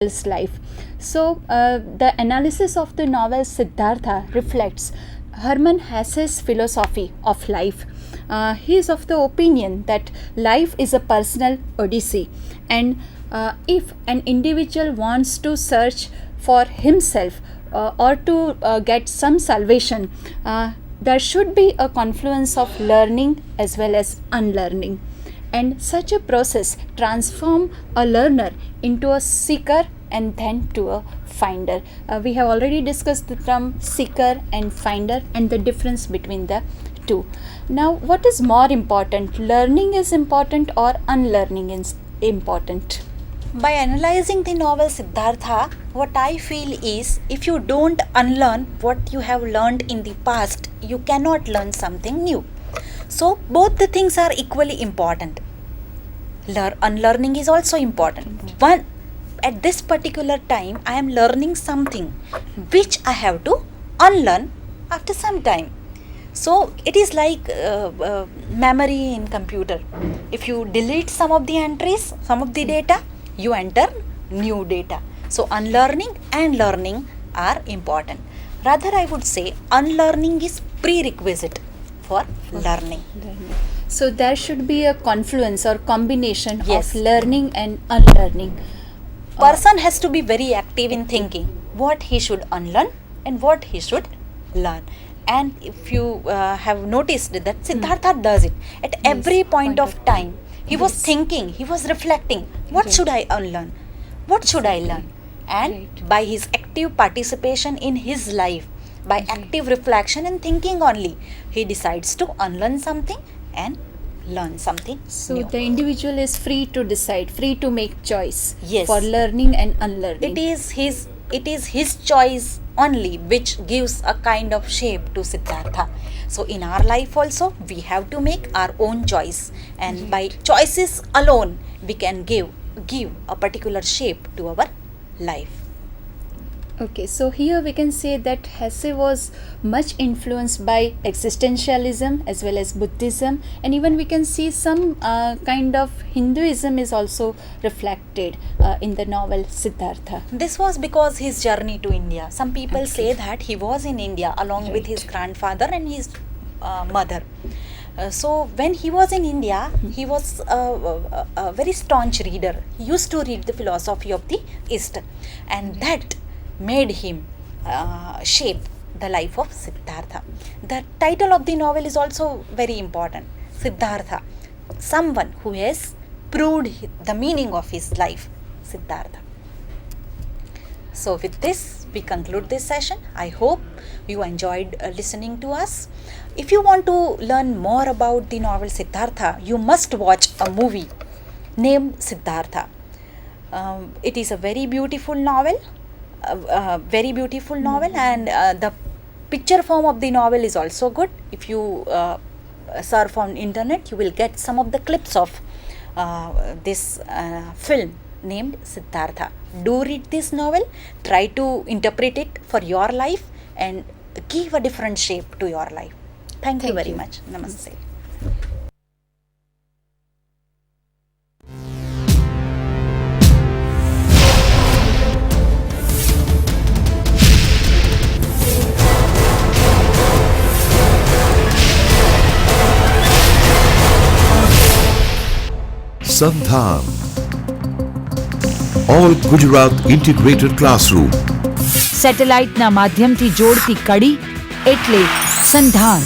his life. So, the analysis of the novel Siddhartha reflects Hermann Hesse's philosophy of life. He is of the opinion that life is a personal odyssey, and if an individual wants to search for himself or to get some salvation, there should be a confluence of learning as well as unlearning, and such a process transform a learner into a seeker and then to a finder. We have already discussed the term seeker and finder and the difference between the two. Now, what is more important, learning is important or unlearning is important? By analyzing the novel Siddhartha, what I feel is if you don't unlearn what you have learned in the past, you cannot learn something new. So, both the things are equally important. Unlearning is also important. One, at this particular time, I am learning something which I have to unlearn after some time. So, it is like memory in computer. If you delete some of the entries, some of the data, you enter new data. So, unlearning and learning are important. Rather, I would say unlearning is prerequisite for learning. So, there should be a confluence or combination Yes. of learning and unlearning. Person has to be very active in thinking what he should unlearn and what he should learn. And if you have noticed that Siddhartha does it at every point of time. He was thinking, he was reflecting, what Right. should I unlearn? What should I learn? And Right. by his active participation in his life, by active reflection and thinking only, he decides to unlearn something and learn something So, new. the individual is free to decide, free to make choice Yes. for learning and unlearning. It is his choice only which gives a kind of shape to Siddhartha. So in our life also we have to make our own choice, and by choices alone we can give a particular shape to our life. Okay, so here we can say that Hesse was much influenced by existentialism as well as Buddhism, and even we can see some kind of Hinduism is also reflected in the novel Siddhartha. This was because his journey to India. Some people Okay. say that he was in India along with his Right. grandfather and his mother. So when he was in India, he was a very staunch reader. He used to read the philosophy of the East, and that made him shape the life of Siddhartha. The title of the novel is also very important. Siddhartha, someone who has proved the meaning of his life. Siddhartha. So, with this, we conclude this session. I hope you enjoyed listening to us. If you want to learn more about the novel Siddhartha, you must watch a movie named Siddhartha. It is a very beautiful novel, and the picture form of the novel is also good. If you surf on internet, you will get some of the clips of this film named Siddhartha. Do read this novel, try to interpret it for your life and give a different shape to your life. Thank you Thank very you. much. Namaste. Sandhan. All Gujarat Integrated Classroom. સેટેલાઇટના માધ્યમથી જોડતી કડી એટલે સંધાન.